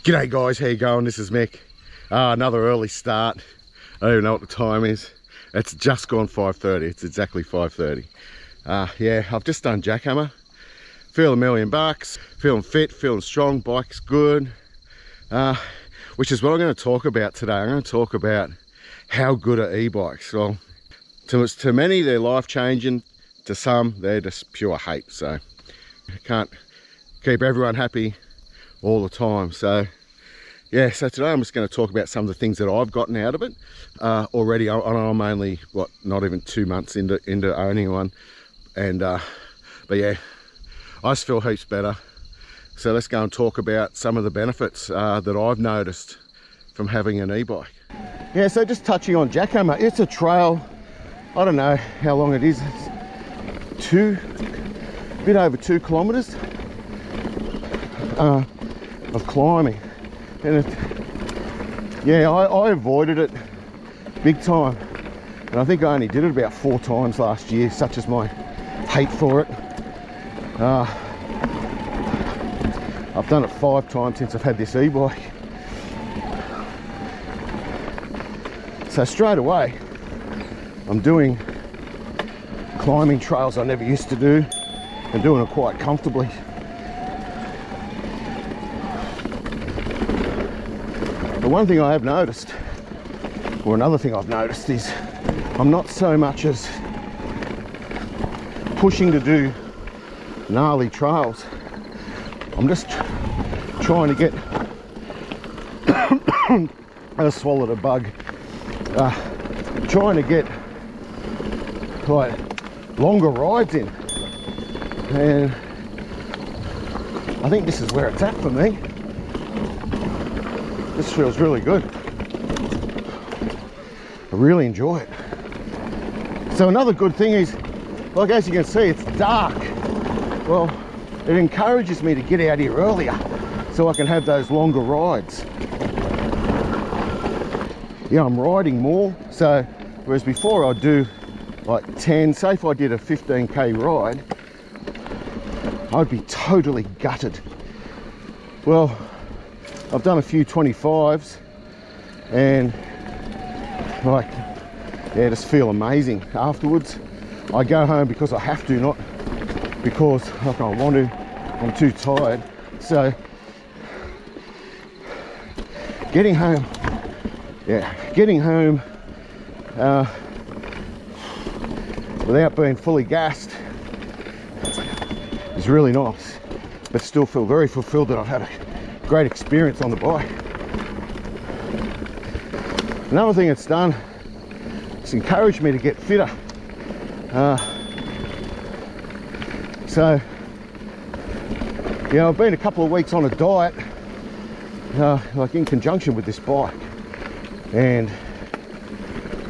G'day guys, how you going? This is Mick. Another early start. I don't even know what the time is. It's just gone 5:30. It's exactly 5:30. Yeah, I've just done jackhammer. Feel $1,000,000, feeling fit, feeling strong, bike's good. Which is what I'm going to talk about today. I'm going to talk about how good are e-bikes. Well, to many they're life-changing. To some they're just pure hate. So you can't keep everyone happy all the time. So yeah, so today I'm just going to talk about some of the things that I've gotten out of it already. I'm only not even 2 months into owning one, and but yeah, I just feel heaps better. So let's go and talk about some of the benefits that I've noticed from having an e-bike. Yeah, so just touching on jackhammer, it's a trail. I don't know how long it is. It's a bit over 2 kilometers of climbing, and yeah, I avoided it big time, and I think I only did it about 4 times last year, such as my hate for it. I've done it 5 times since I've had this e-bike. So straight away I'm doing climbing trails I never used to do, and doing it quite comfortably. The one thing I have noticed, or another thing I've noticed, is I'm not so much as pushing to do gnarly trails. I'm just trying to get I swallowed a bug. Trying to get like longer rides in, and I think this is where it's at for me. This feels really good. I really enjoy it. So another good thing is, like, as you can see, it's dark. Well, it encourages me to get out here earlier so I can have those longer rides. Yeah, I'm riding more, so whereas before I'd do like 10, say if I did a 15k ride, I'd be totally gutted. Well, I've done a few 25s, and like, yeah, just feel amazing afterwards. I go home because I have to, not because I don't want to. I'm too tired. So getting home without being fully gassed is really nice, but still feel very fulfilled that I've had a great experience on the bike. Another thing it's done, it's encouraged me to get fitter. So yeah, I've been a couple of weeks on a diet, like in conjunction with this bike, and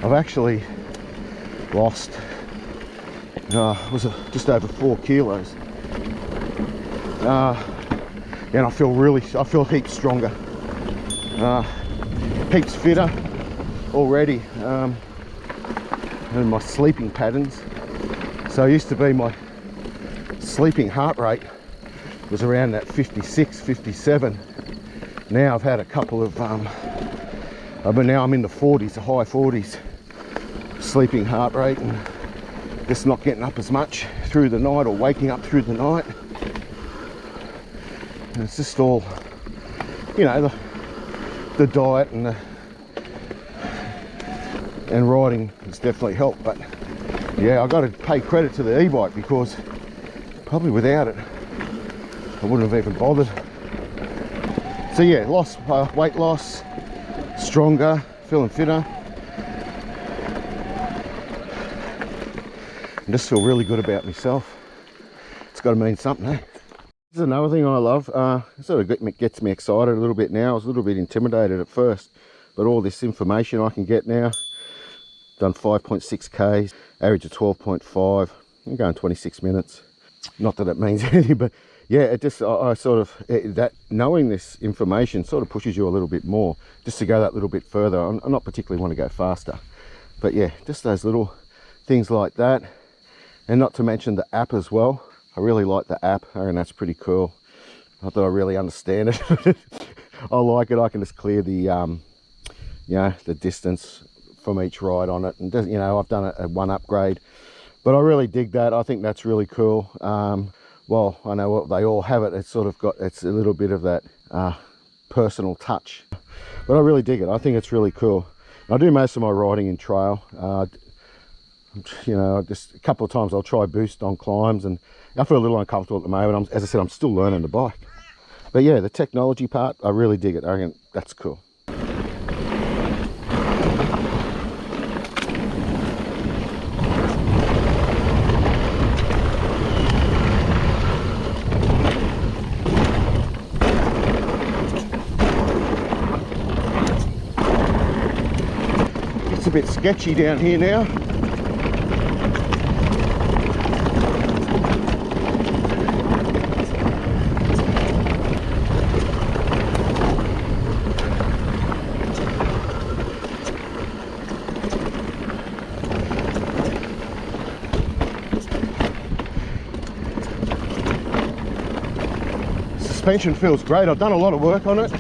I've actually lost just over 4 kilos, and I feel heaps stronger, heaps fitter already, and my sleeping patterns. So I used to be, my sleeping heart rate was around that 56, 57. Now I've had a couple of now I'm in the 40s, the high 40s sleeping heart rate, and just not getting up as much through the night, or waking up through the night. And it's just all, you know, the diet and riding has definitely helped. But yeah, I got to pay credit to the e-bike, because probably without it I wouldn't have even bothered. So yeah, weight loss, stronger, feeling fitter, and just feel really good about myself. It's got to mean something, eh? This is another thing I love. It sort of gets me excited a little bit now. I was a little bit intimidated at first, but all this information I can get now. Done 5.6 Ks, average of 12.5. I'm going 26 minutes. Not that it means anything, but yeah, it just, I sort of, that knowing this information sort of pushes you a little bit more, just to go that little bit further. I not particularly want to go faster, but yeah, just those little things like that. And not to mention the app as well. I really like the app, and that's pretty cool. Not that I really understand it. I like it. I can just clear the you know, the distance from each ride on it, and you know, I've done a one upgrade, but I really dig that. I think that's really cool. Well, I know what they all have it. It's sort of got, it's a little bit of that personal touch, but I really dig it. I think it's really cool. I do most of my riding in trail. You know, just a couple of times I'll try boost on climbs, and I feel a little uncomfortable at the moment. As I said, I'm still learning the bike. But yeah, the technology part, I really dig it. I reckon that's cool. It's a bit sketchy down here now. Suspension feels great. I've done a lot of work on it.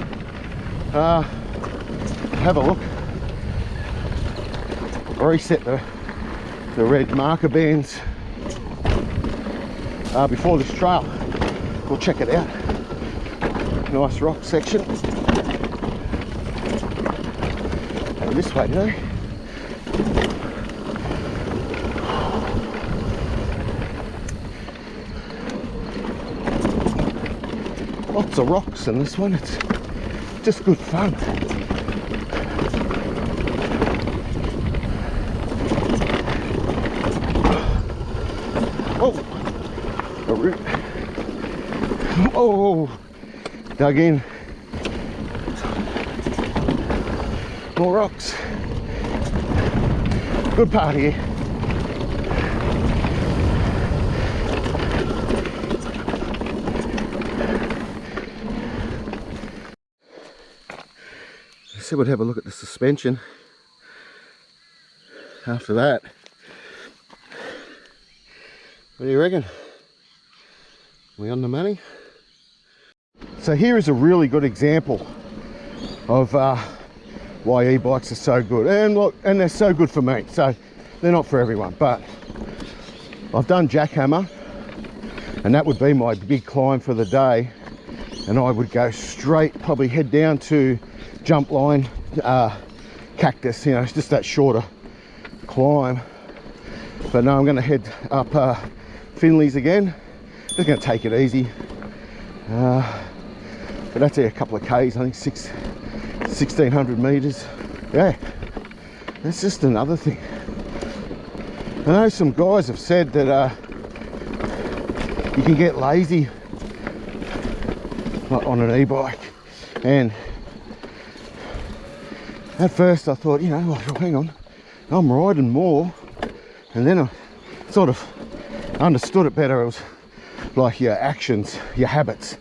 Have a look. I reset the red marker bands before this trail. We'll check it out. Nice rock section. Go this way today. Lots of rocks in this one. It's just good fun. Oh, a root. Oh, dug in. More rocks. Good part here. So we'd have a look at the suspension after that. What do you reckon? We on the money? So here is a really good example of why e-bikes are so good, and look, and they're so good for me. So they're not for everyone, but I've done jackhammer, and that would be my big climb for the day, and I would go straight, probably head down to jump line, cactus, you know, it's just that shorter climb. But no, I'm going to head up Finley's again. Just going to take it easy. But that's a couple of Ks, I think 1600 meters. Yeah, that's just another thing. I know some guys have said that you can get lazy on an e-bike, and at first I thought, you know, well, hang on, I'm riding more, and then I sort of understood it better. It was like your actions, your habits.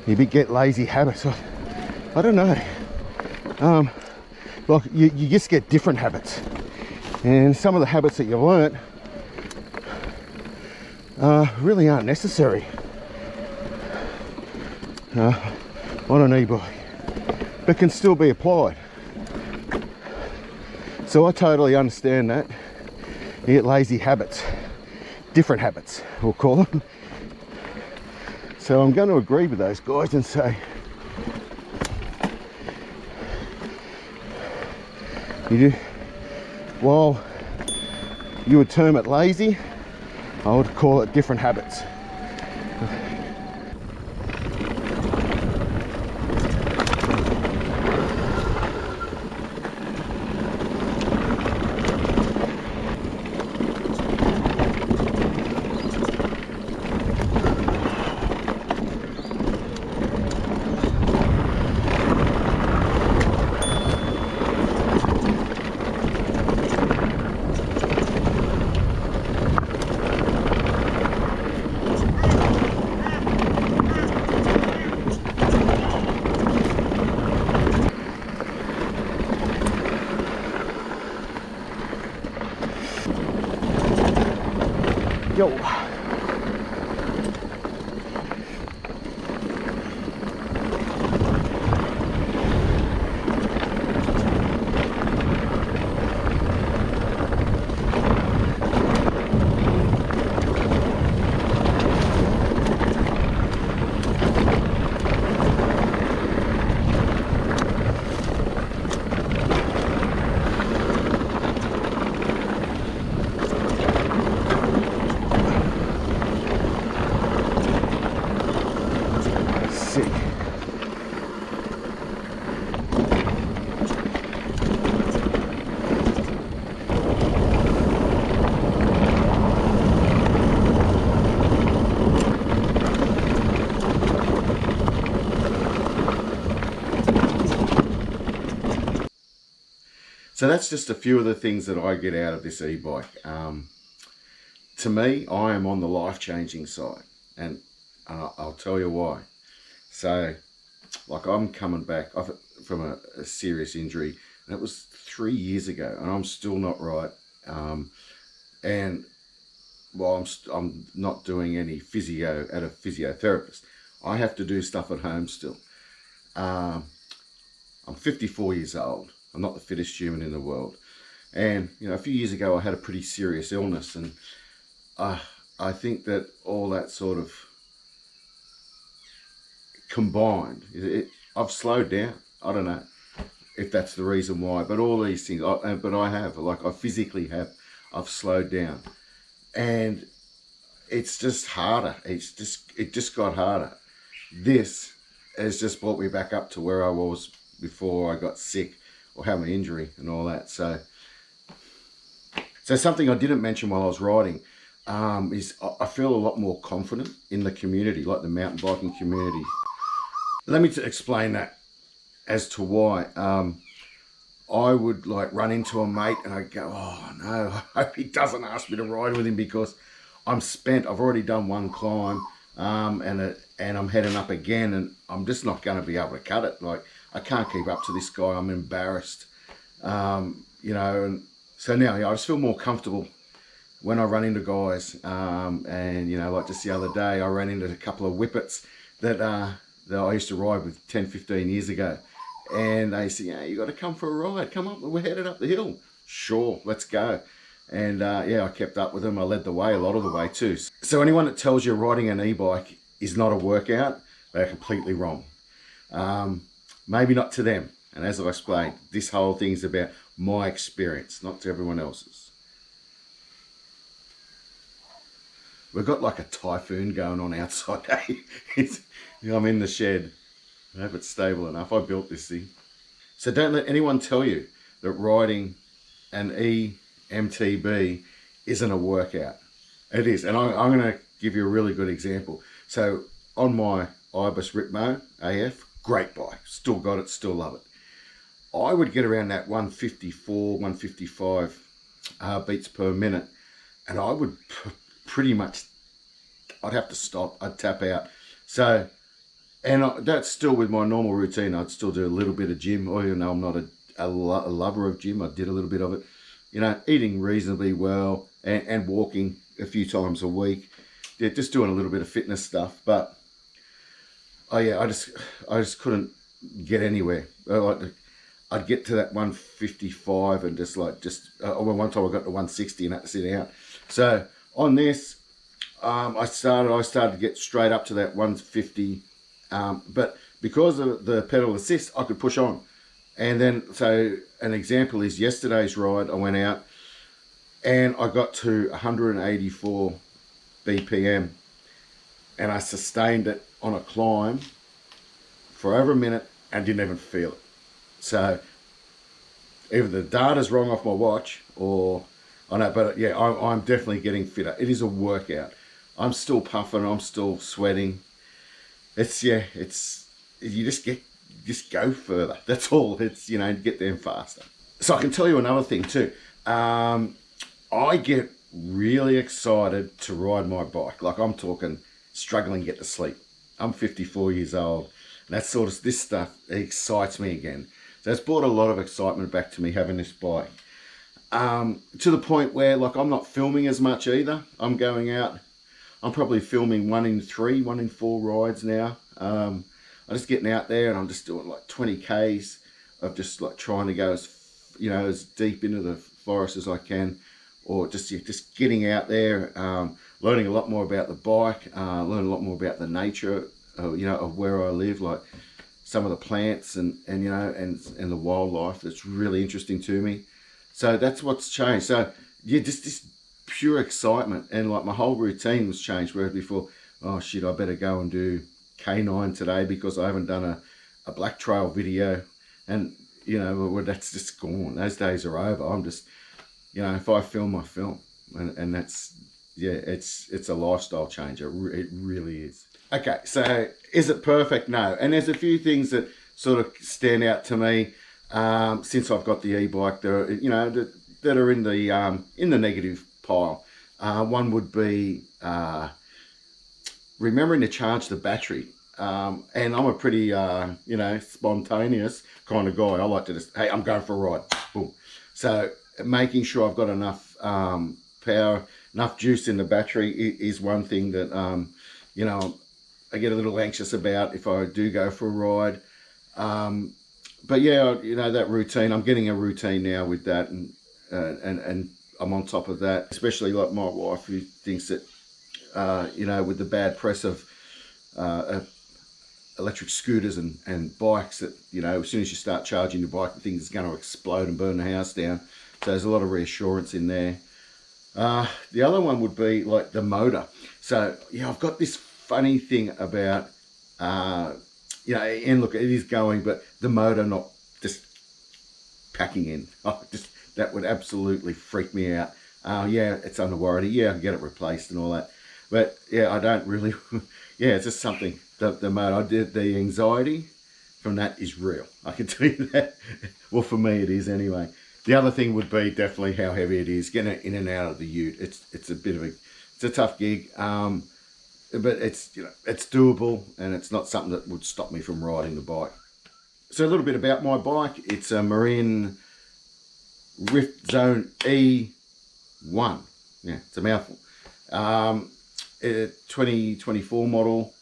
You get lazy habits. I don't know. Like you just get different habits, and some of the habits that you've learnt really aren't necessary on an e-bike, but can still be applied. So I totally understand that. You get lazy habits, different habits, we'll call them. So I'm going to agree with those guys and say, while you would term it lazy, I would call it different habits. Yo. So that's just a few of the things that I get out of this e-bike. To me, I am on the life-changing side, and I'll tell you why. So, like, I'm coming back from a serious injury, and it was 3 years ago, and I'm still not right. And while I'm not doing any physio at a physiotherapist, I have to do stuff at home still. I'm 54 years old. I'm not the fittest human in the world. And, you know, a few years ago, I had a pretty serious illness, and I think that all that sort of combined, I've slowed down. I don't know if that's the reason why, but all these things, but I have, like, I physically have, I've slowed down, and it's just harder. It just got harder. This has just brought me back up to where I was before I got sick or had an injury and all that. So something I didn't mention while I was riding is I feel a lot more confident in the community, like the mountain biking community. Let me explain that as to why. I would like run into a mate and I'd go, oh no, I hope he doesn't ask me to ride with him because I'm spent. I've already done one climb and I'm heading up again, and I'm just not going to be able to cut it. Like, I can't keep up to this guy. I'm embarrassed, you know. And so now, I just feel more comfortable when I run into guys. And, you know, like just the other day, I ran into a couple of whippets that I used to ride with 10, 15 years ago. And they said, yeah, you got to come for a ride. Come up, we're headed up the hill. Sure, let's go. And yeah, I kept up with them. I led the way a lot of the way too. So anyone that tells you riding an e-bike is not a workout, they're completely wrong. Maybe not to them. And as I've explained, this whole thing's about my experience, not to everyone else's. We've got like a typhoon going on outside. I'm in the shed. I hope it's stable enough. I built this thing. So don't let anyone tell you that riding an EMTB isn't a workout. It is. And I'm going to give you a really good example. So on my Ibis Ripmo AF, great bike. Still got it, still love it. I would get around that 154, 155 beats per minute. And I would pretty much, I'd have to stop. I'd tap out. So, and that's still with my normal routine. I'd still do a little bit of gym. Or, you know, I'm not a lover of gym. I did a little bit of it. You know, eating reasonably well and walking a few times a week. Yeah, just doing a little bit of fitness stuff. But, oh yeah, I just couldn't get anywhere. I'd get to that 155 and one time I got to 160 and had to sit out. So on this, I started to get straight up to that 150. But because of the pedal assist, I could push on. And then, so an example is yesterday's ride. I went out and I got to 184 BPM and I sustained it on a climb for over a minute and didn't even feel it. So either the data's wrong off my watch or I know, but yeah, I'm definitely getting fitter. It is a workout. I'm still puffing. I'm still sweating. You just go further. That's all. It's, you know, get there faster. So I can tell you another thing too. I get really excited to ride my bike. Like, I'm talking struggling to get to sleep. I'm 54 years old. And that sort of, this stuff excites me again. So it's brought a lot of excitement back to me having this bike. To the point where, like, I'm not filming as much either. I'm going out. I'm probably filming 1 in 3, 1 in 4 rides now. I'm just getting out there and I'm just doing like 20 Ks of just like trying to go as deep into the forest as I can, or just getting out there, learning a lot more about the bike, learning a lot more about the nature, of where I live, like some of the plants and the wildlife. That's really interesting to me. So that's what's changed. So yeah, just this pure excitement, and like my whole routine was changed. Whereas before, oh shit, I better go and do K9 today because I haven't done a black trail video, and that's just gone. Those days are over. I'm just, if I film, I film, and that's, yeah, it's a lifestyle changer. It really is. Okay, so is it perfect? No. And there's a few things that sort of stand out to me. since I've got the e-bike, that are in the negative pile. One would be remembering to charge the battery. And I'm a pretty, spontaneous kind of guy. I like to just, hey, I'm going for a ride. Boom. So making sure I've got enough power, enough juice in the battery is one thing that, I get a little anxious about if I do go for a ride. But yeah, that routine, I'm getting a routine now with that, and I'm on top of that, especially like my wife, who thinks that, with the bad press of electric scooters and bikes, that, as soon as you start charging your bike, the thing's going to explode and burn the house down. So there's a lot of reassurance in there. The other one would be like the motor. So, I've got this funny thing about, and look, it is going, but the motor not just packing in. That would absolutely freak me out. It's under warranty. Yeah, I can get it replaced and all that. But I don't really, it's just something, the motor, the anxiety from that is real. I can tell you that. Well, for me it is anyway. The other thing would be definitely how heavy it is, getting it in and out of the ute. It's a bit of it's a tough gig, but it's doable, and it's not something that would stop me from riding the bike. So a little bit about my bike. It's a Marin riftzone E1. Yeah, it's a mouthful. 2024 model,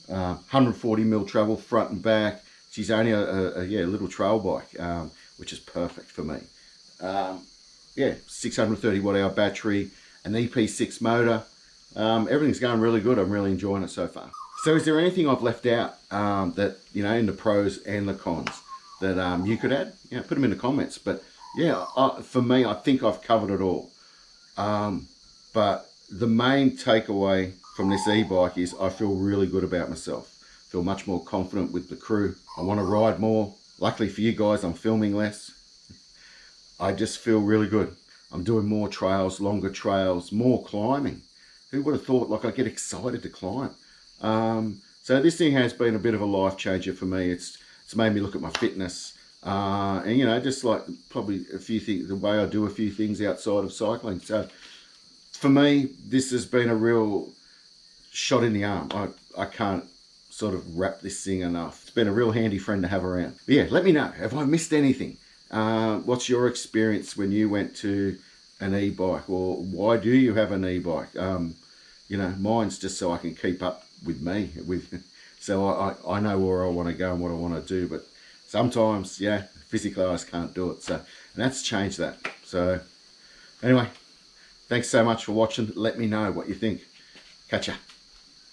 140 mil travel front and back. She's only a little trail bike, which is perfect for me. 630 watt hour battery, an EP6 motor. Everything's going really good. I'm really enjoying it so far. So is there anything I've left out that, in the pros and the cons that you could add? Put them in the comments. But for me, I think I've covered it all. But the main takeaway from this e-bike is I feel really good about myself. I feel much more confident with the crew. I want to ride more. Luckily for you guys, I'm filming less. I just feel really good. I'm doing more trails, longer trails, more climbing. Who would have thought, I get excited to climb. So this thing has been a bit of a life changer for me. It's made me look at my fitness. And just like probably a few things, the way I do a few things outside of cycling. So for me, this has been a real shot in the arm. I can't sort of wrap this thing enough. It's been a real handy friend to have around. But let me know. Have I missed anything? What's your experience when you went to an e-bike, or why do you have an e-bike? Mine's just so I can keep up with me, so I know where I want to go and what I want to do. But sometimes, physically I just can't do it. So, and that's changed that. So anyway, thanks so much for watching. Let me know what you think. Catch ya.